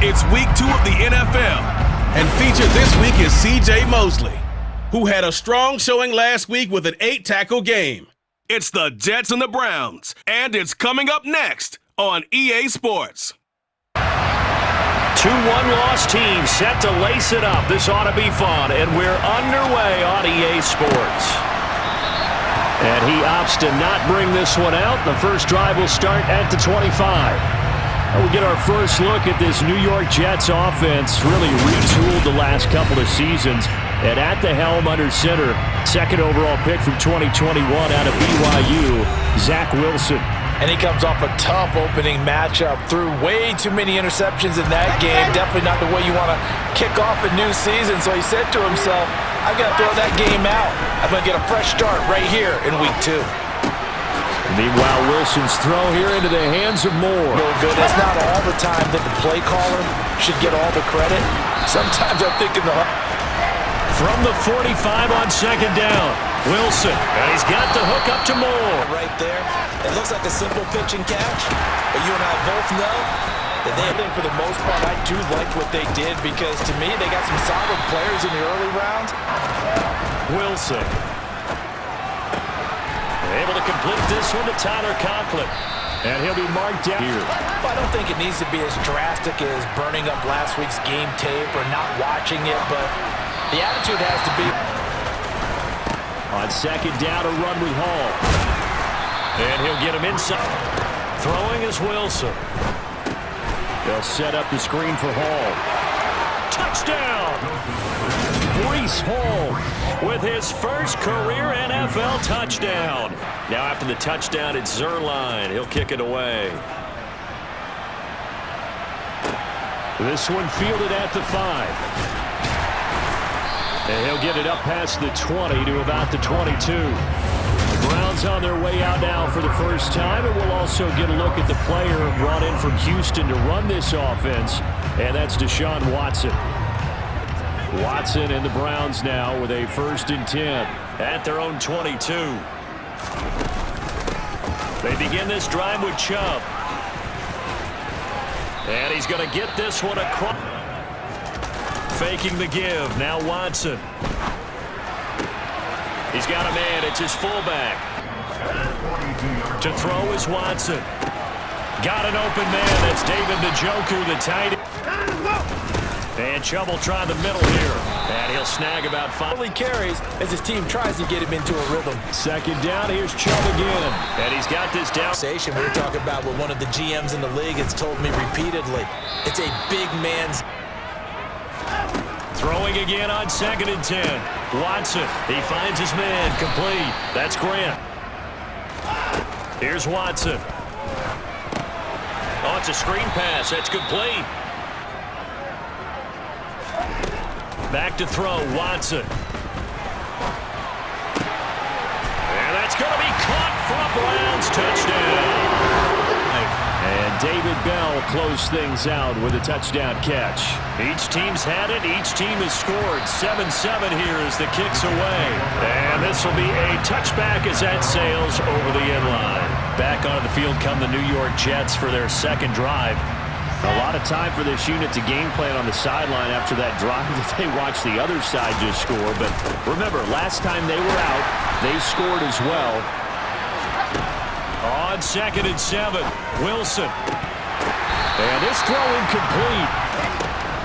It's week 2 of the NFL, and featured this week is C.J. Mosley, who had a strong showing last week with an 8-tackle game. It's the Jets and the Browns, and it's coming up next on EA Sports. 2 one-loss teams set to lace it up. This ought to be fun, and we're underway on EA Sports. And he opts to not bring this one out. The first drive will start at the 25. We get our first look at this New York Jets offense, really retooled the last couple of seasons. And at the helm under center, second overall pick from 2021 out of BYU, Zach Wilson. And he comes off a tough opening matchup, threw way too many interceptions in that game. Definitely not the way you want to kick off a new season. So he said to himself, I've got to throw that game out. I'm going to get a fresh start right here in week 2. Meanwhile, Wilson's throw here into the hands of Moore. No good. It's not all the time that the play caller should get all the credit. Sometimes I'm thinking From the 45 on second down, Wilson. And he's got the hook up to Moore. Right there. It looks like a simple pitch and catch, but you and I both know that for the most part, I do like what they did because to me, they got some solid players in the early rounds. Wilson. Able to complete this one to Tyler Conklin. And he'll be marked down here. I don't think it needs to be as drastic as burning up last week's game tape or not watching it, but the attitude has to be. On second down, a run with Hall. And he'll get him inside. Throwing is Wilson. They'll set up the screen for Hall. Touchdown! Breece Hall with his first career NFL touchdown. Now after the touchdown, it's Zerline. He'll kick it away. This one fielded at the 5. And he'll get it up past the 20 to about the 22. The Browns on their way out now for the first time, and we'll also get a look at the player brought in from Houston to run this offense, and that's Deshaun Watson. Watson and the Browns now with a 1st and 10 at their own 22. They begin this drive with Chubb. And he's going to get this one across. Faking the give. Now Watson. He's got a man. It's his fullback. To throw is Watson. Got an open man. That's David Njoku, the tight end. And Chubb will try the middle here. And he'll snag about 5. He carries as his team tries to get him into a rhythm. Second down, here's Chubb again. And he's got this down. We were talking about what one of the GMs in the league has told me repeatedly. It's a big man's. Throwing again on 2nd and 10. Watson, he finds his man, complete. That's Grant. Here's Watson. Oh, it's a screen pass. That's complete. Back to throw, Watson. And that's going to be caught for a Browns touchdown. And David Bell closed things out with a touchdown catch. Each team's had it. Each team has scored. 7-7 here as the kick's away. And this will be a touchback as that sails over the inline. Back onto the field come the New York Jets for their second drive. A lot of time for this unit to game plan on the sideline after that drive that they watched the other side just score. But remember, last time they were out, they scored as well. On 2nd and 7, Wilson. And this throw incomplete.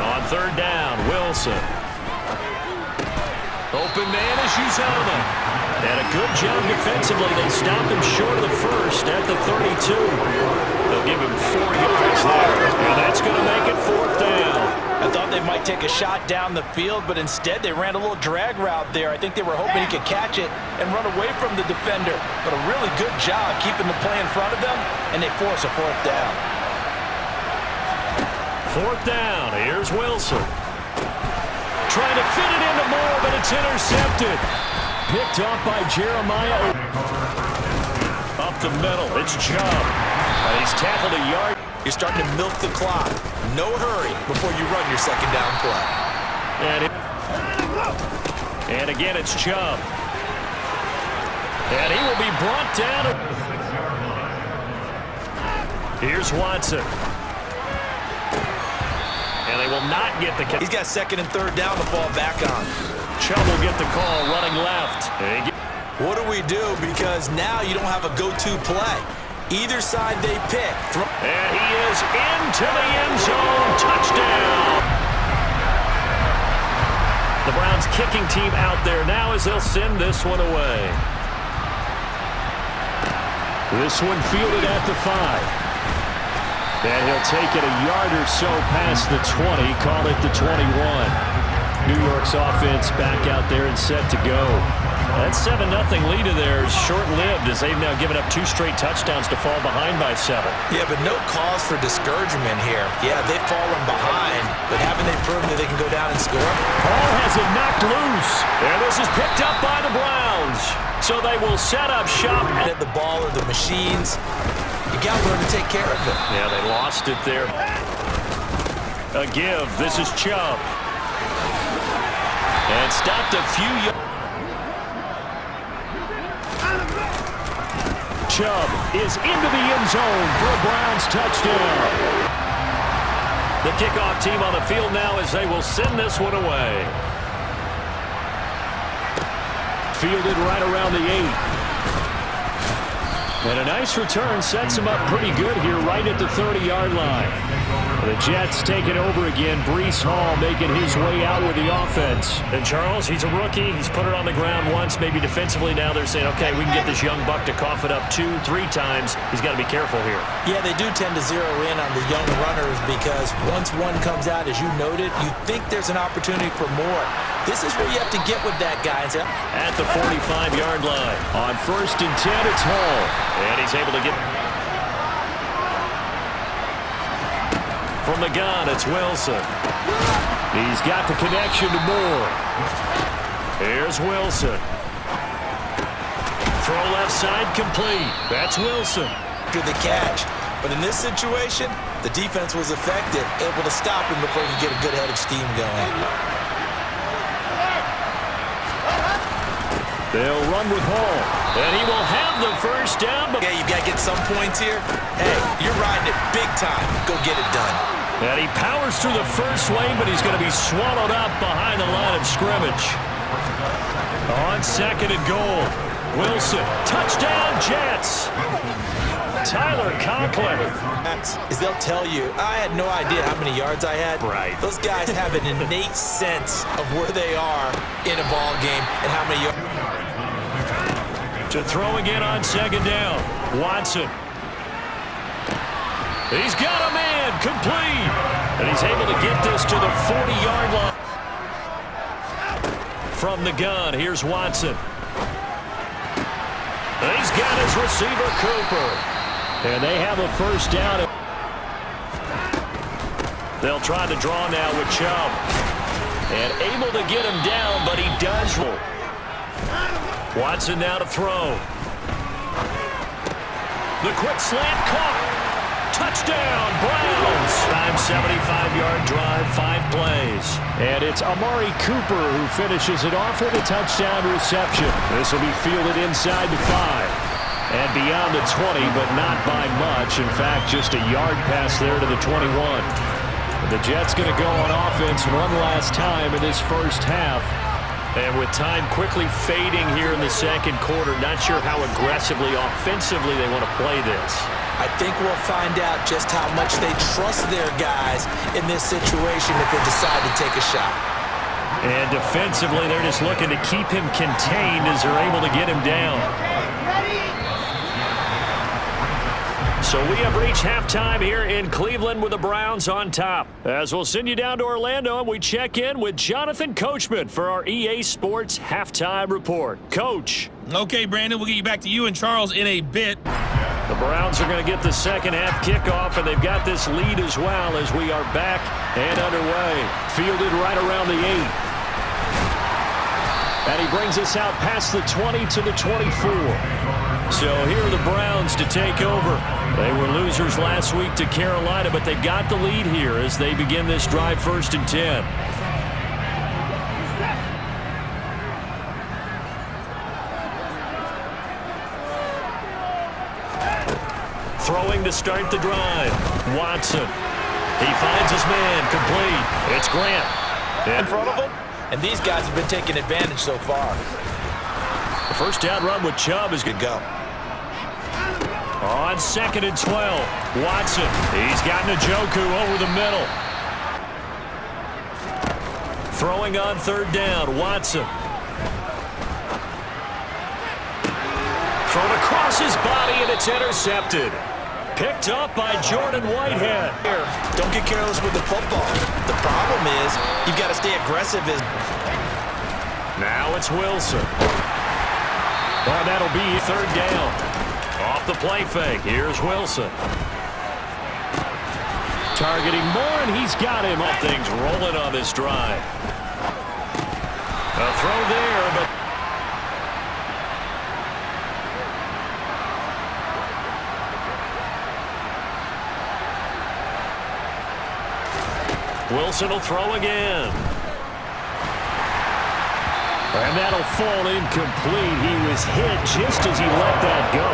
On 3rd down, Wilson. Open man is Uzomah. And a good job defensively. They stopped him short of the first at the 32. They'll give him 4 yards there. And that's going to make it 4th down. I thought they might take a shot down the field, but instead they ran a little drag route there. I think they were hoping he could catch it and run away from the defender. But a really good job keeping the play in front of them, and they force a 4th down. 4th down. Here's Wilson. Trying to fit it into Moore, but it's intercepted. Picked off by Jeremiah. Up the middle. It's Chubb. And he's tackled a yard. You're starting to milk the clock. No hurry before you run your 2nd down play. And again, it's Chubb. And he will be brought down. Here's Watson. And they will not get the catch. He's got second and third down to fall back on. Chubb will get the call running left. What do we do? Because now you don't have a go-to play. Either side they pick. And he is into the end zone. Touchdown. The Browns kicking team out there now as they'll send this one away. This one fielded at the 5. And he'll take it a yard or so past the 20, call it the 21. New York's offense back out there and set to go. That 7-0 lead of theirs short-lived as they've now given up 2 straight touchdowns to fall behind by 7. Yeah, but no cause for discouragement here. Yeah, they've fallen behind, but haven't they proven that they can go down and score? Ball has it knocked loose. And this is picked up by the Browns. So they will set up shop. At the ball or the machines. You got to learn to take care of it. Yeah, they lost it there. A give. This is Chubb. And stopped a few yards. Chubb is into the end zone for a Browns touchdown. The kickoff team on the field now as they will send this one away. Fielded right around the 8. And a nice return sets him up pretty good here right at the 30-yard line. The Jets take it over again. Breece Hall making his way out with the offense. And Charles, he's a rookie. He's put it on the ground once, maybe defensively. Now they're saying, okay, we can get this young buck to cough it up 2, 3 times. He's got to be careful here. Yeah, they do tend to zero in on the young runners because once one comes out, as you noted, you think there's an opportunity for more. This is where you have to get with that guy. At the 45-yard line. On 1st and 10, it's Hall. And he's able to get... From the gun, it's Wilson. He's got the connection to Moore. Here's Wilson. Throw left side complete. That's Wilson. After the catch. But in this situation, the defense was effective, able to stop him before he could get a good head of steam going. They'll run with Hall. And he will have the first down. Yeah, you've got to get some points here. Hey, you're riding it big time. Go get it done. And he powers through the first wave, but he's going to be swallowed up behind the line of scrimmage. On 2nd and goal. Wilson. Touchdown, Jets. Tyler Conklin. Is they'll tell you, I had no idea how many yards I had. Right. Those guys have an innate sense of where they are in a ball game and how many yards. To throw again on 2nd down. Watson. He's got a man complete. And he's able to get this to the 40-yard line. From the gun, here's Watson. He's got his receiver, Cooper. And they have a first down. They'll try to draw now with Chubb. And able to get him down, but he does roll. Watson now to throw. The quick slant caught. Touchdown, Browns. Time 75-yard drive, 5 plays. And it's Amari Cooper who finishes it off with a touchdown reception. This will be fielded inside the 5. And beyond the 20, but not by much. In fact, just a yard pass there to the 21. The Jets going to go on offense one last time in this first half. And with time quickly fading here in the second quarter, not sure how aggressively, offensively they want to play this. I think we'll find out just how much they trust their guys in this situation if they decide to take a shot. And defensively, they're just looking to keep him contained as they're able to get him down. So we have reached halftime here in Cleveland with the Browns on top. As we'll send you down to Orlando, and we check in with Jonathan Coachman for our EA Sports Halftime Report. Coach. Okay, Brandon, we'll get you back to you and Charles in a bit. The Browns are going to get the second half kickoff, and they've got this lead as well as we are back and underway. Fielded right around the 8. And he brings us out past the 20 to the 24. So here are the Browns to take over. They were losers last week to Carolina, but they've got the lead here as they begin this drive 1st and 10. Throwing to start the drive. Watson. He finds his man, complete. It's Grant. In front of him, and these guys have been taking advantage so far. The first down run with Chubb is good to go. On 2nd and 12, Watson. He's got Njoku over the middle. Throwing on 3rd down, Watson. Thrown across his body, and it's intercepted. Picked up by Jordan Whitehead. Here, don't get careless with the football. The problem is you've got to stay aggressive. Now it's Wilson. And that'll be 3rd down. Off the play fake, here's Wilson. Targeting Moore, and he's got him. All things rolling on this drive. A throw there, but Wilson will throw again. And that'll fall incomplete. He was hit just as he let that go.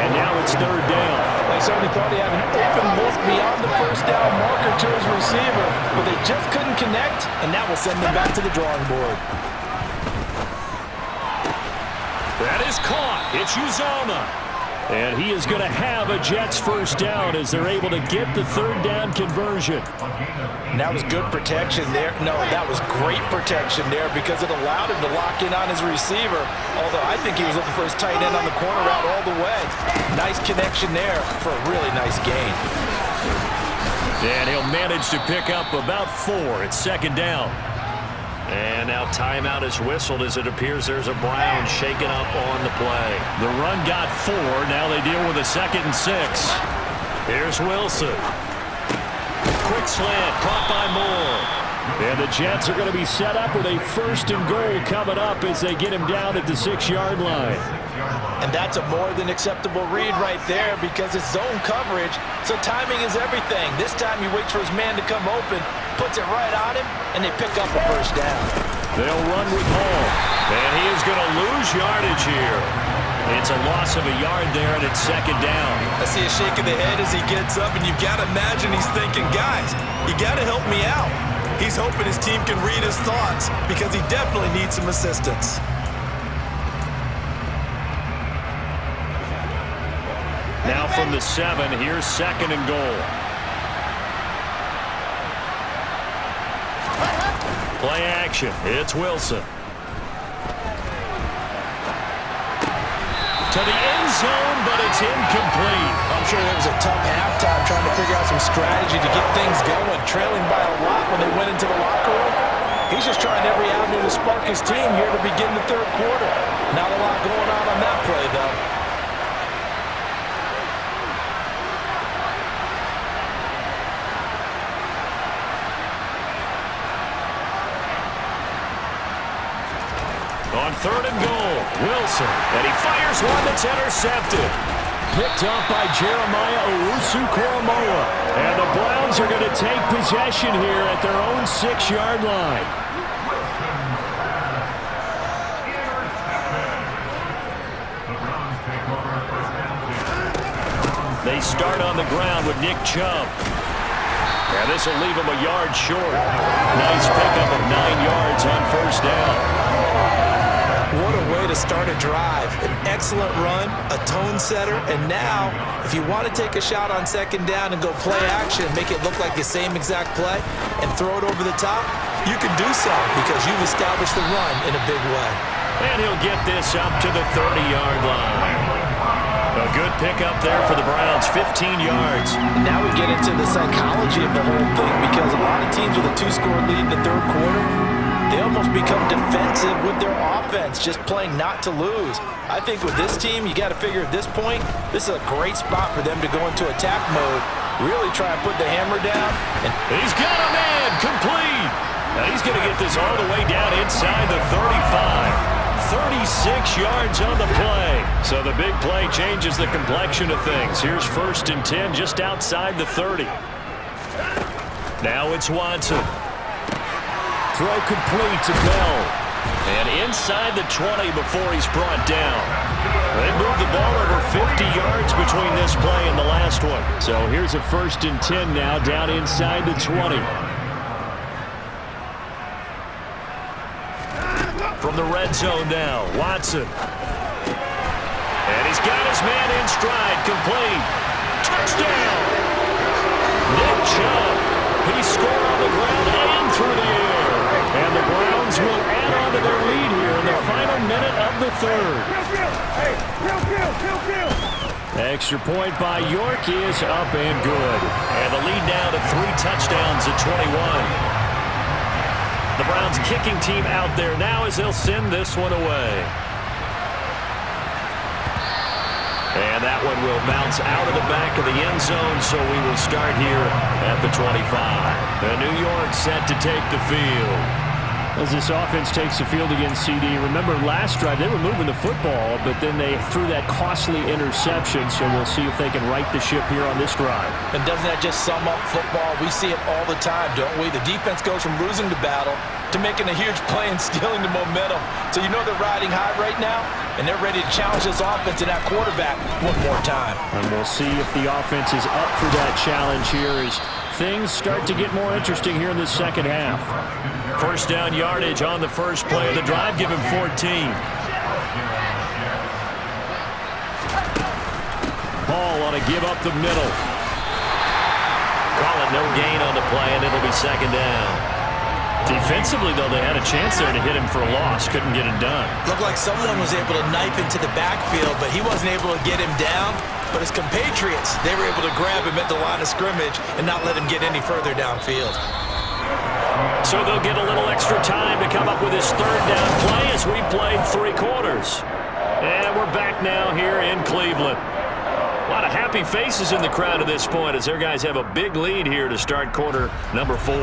And now it's 3rd down. They certainly thought he had an open look beyond the first down marker to his receiver, but they just couldn't connect, and that will send them back to the drawing board. That is caught. It's Uzomah. And he is going to have a Jets first down as they're able to get the 3rd down conversion. And that was good protection there. No, that was great protection there because it allowed him to lock in on his receiver, although I think he was looking for his tight end on the corner route all the way. Nice connection there for a really nice gain. And he'll manage to pick up about 4 at 2nd down. And now timeout is whistled as it appears there's a Brown shaken up on the play. The run got 4. Now they deal with a 2nd and 6. Here's Wilson. Quick slant caught by Moore. And the Jets are going to be set up with a 1st and goal coming up as they get him down at the 6-yard line. And that's a more than acceptable read right there because it's zone coverage, so timing is everything. This time he waits for his man to come open, puts it right on him, and they pick up a first down. They'll run with Hall, and he is going to lose yardage here. It's a loss of a yard there, and it's 2nd down. I see a shake of the head as he gets up, and you've got to imagine he's thinking, guys, you got to help me out. He's hoping his team can read his thoughts because he definitely needs some assistance. Now from the 7, here's 2nd and goal. Play action. It's Wilson. To the end zone, but it's incomplete. I'm sure it was a tough halftime trying to figure out some strategy to get things going, trailing by a lot when they went into the locker room. He's just trying every avenue to spark his team here to begin the 3rd quarter. Not a lot going on that play, though. On 3rd and goal, Wilson, and he fires one that's intercepted. Picked up by Jeremiah Owusu-Koramoah. And the Browns are going to take possession here at their own 6-yard line. They start on the ground with Nick Chubb. And this will leave him a yard short. Nice pickup of 9 yards on 1st down. What a way to start a drive. An excellent run, a tone setter, and now, if you want to take a shot on 2nd down and go play action, make it look like the same exact play, and throw it over the top, you can do so because you've established the run in a big way. And he'll get this up to the 30-yard line. A good pickup there for the Browns, 15 yards. And now we get into the psychology of the whole thing because a lot of teams with a 2-score lead in the 3rd quarter, they almost become defensive with their offense, just playing not to lose. I think with this team, you got to figure at this point, this is a great spot for them to go into attack mode, really try and put the hammer down. And he's got a man, complete. Now he's going to get this all the way down inside the 35. 36 yards on the play. So the big play changes the complexion of things. Here's 1st and 10 just outside the 30. Now it's Watson. Throw complete to Bell. And inside the 20 before he's brought down. They moved the ball over 50 yards between this play and the last one. So here's a 1st and 10 now, down inside the 20. From the red zone now, Watson. And he's got his man in stride, complete. Touchdown! Nick Chubb. He scored on the ground and through the air. And the Browns will add on to their lead here in the final minute of the 3rd. Extra point by York is up and good. And the lead now to 3 touchdowns at 21. The Browns kicking team out there now as they'll send this one away. And that one will bounce out of the back of the end zone, so we will start here at the 25. The New York set to take the field. As this offense takes the field against CD, remember last drive they were moving the football, but then they threw that costly interception, so we'll see if they can right the ship here on this drive. And doesn't that just sum up football? We see it all the time, don't we? The defense goes from losing the battle to making a huge play and stealing the momentum. So you know they're riding high right now, and they're ready to challenge this offense and that quarterback one more time. And we'll see if the offense is up for that challenge here as things start to get more interesting here in the second half. First down yardage on the first play of the drive. Give him 14. Ball on a give up the middle. Call it no gain on the play, and it'll be second down. Defensively, though, they had a chance there to hit him for a loss. Couldn't get it done. Looked like someone was able to knife into the backfield, but he wasn't able to get him down. But his compatriots, they were able to grab him at the line of scrimmage and not let him get any further downfield. So they'll get a little extra time to come up with his third down play as we played 3 quarters. And we're back now here in Cleveland. A lot of happy faces in the crowd at this point as their guys have a big lead here to start quarter number 4.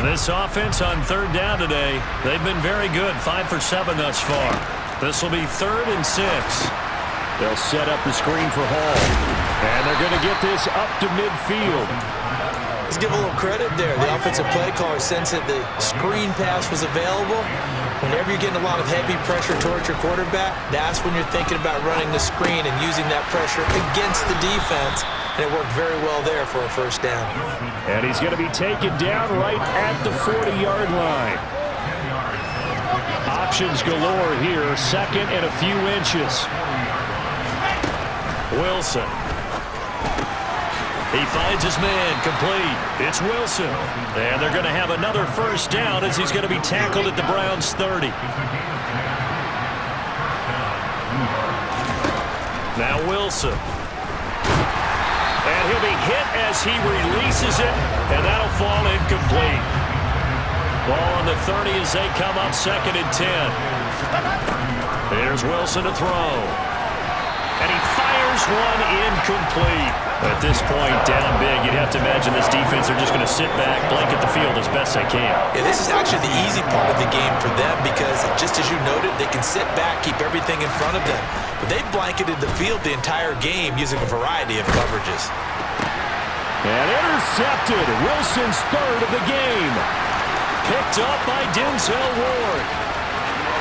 And this offense on third down today, they've been very good, 5 for 7 thus far. This will be 3rd and 6. They'll set up the screen for Hall. And they're going to get this up to midfield. Let's give a little credit there. The offensive play caller sensed that the screen pass was available. Whenever you're getting a lot of heavy pressure towards your quarterback, that's when you're thinking about running the screen and using that pressure against the defense. And it worked very well there for a first down. And he's going to be taken down right at the 40-yard line. Options galore here, 2nd and a few inches. Wilson. He finds his man, complete. It's Wilson. And they're going to have another first down as he's going to be tackled at the Browns' 30. Now Wilson. And he'll be hit as he releases it, and that'll fall incomplete. Ball on the 30 as they come up 2nd and 10. Here's Wilson to throw. And he fires one incomplete. At this point, down big, you'd have to imagine this defense are just going to sit back, blanket the field as best they can. Yeah, this is actually the easy part of the game for them because, just as you noted, they can sit back, keep everything in front of them. But they've blanketed the field the entire game using a variety of coverages. And intercepted. Wilson's 3rd of the game. Picked up by Denzel Ward.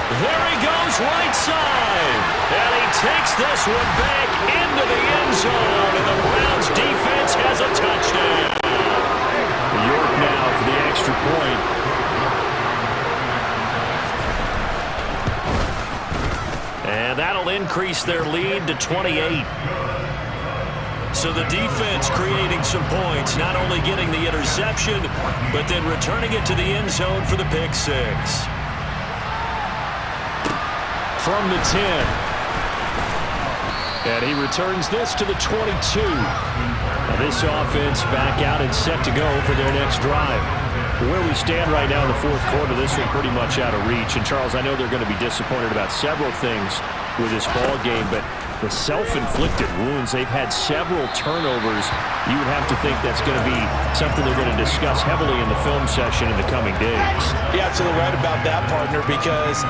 There he goes right side. And he takes this one back into the end zone. And the Browns defense has a touchdown. York now for the extra point. And that'll increase their lead to 28. So the defense creating some points, not only getting the interception, but then returning it to the end zone for the pick 6. From the 10. And he returns this to the 22. Now this offense back out and set to go for their next drive. Where we stand right now in the 4th quarter, this one pretty much out of reach. And Charles, I know they're going to be disappointed about several things with this ball game, but the self-inflicted wounds, they've had several turnovers. You would have to think that's going to be something they're going to discuss heavily in the film session in the coming days. You're absolutely right about that, partner, because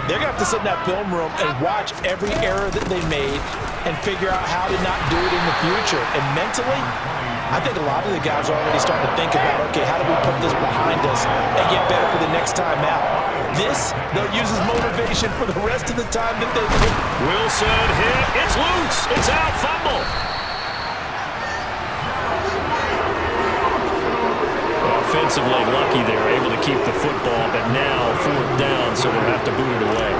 they're going to have to sit in that film room and watch every error that they made and figure out how to not do it in the future. And mentally, I think a lot of the guys are already starting to think about, okay, how do we put this behind us and get better for the next time out? This, they'll use as motivation for the rest of the time that they do. Wilson hit. It's loose. It's out. Fumble. Offensively lucky they were able to keep the football, but now 4th down, so they'll have to boot it away.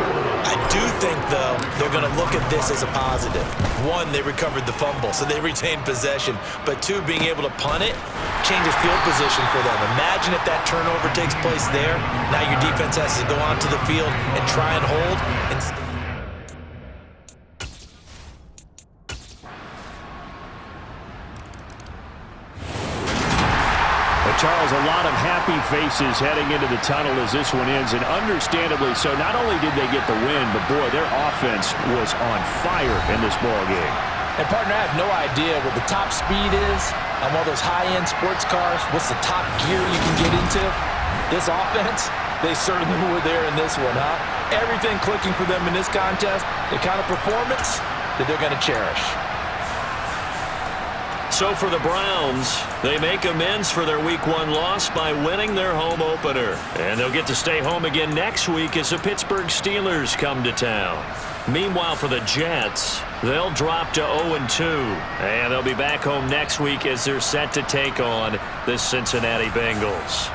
I do think, though, they're going to look at this as a positive. 1, they recovered the fumble, so they retained possession. But 2, being able to punt it changes field position for them. Imagine if that turnover takes place there. Now your defense has to go onto the field and try and hold. Charles, a lot of happy faces heading into the tunnel as this one ends, and understandably so. Not only did they get the win, but boy, their offense was on fire in this ball game. And partner, I have no idea what the top speed is on one of those high-end sports cars. What's the top gear you can get into? This offense, they certainly were there in this one, huh? Everything clicking for them in this contest, the kind of performance that they're going to cherish. So for the Browns, they make amends for their Week 1 loss by winning their home opener. And they'll get to stay home again next week as the Pittsburgh Steelers come to town. Meanwhile, for the Jets, they'll drop to 0-2. And they'll be back home next week as they're set to take on the Cincinnati Bengals.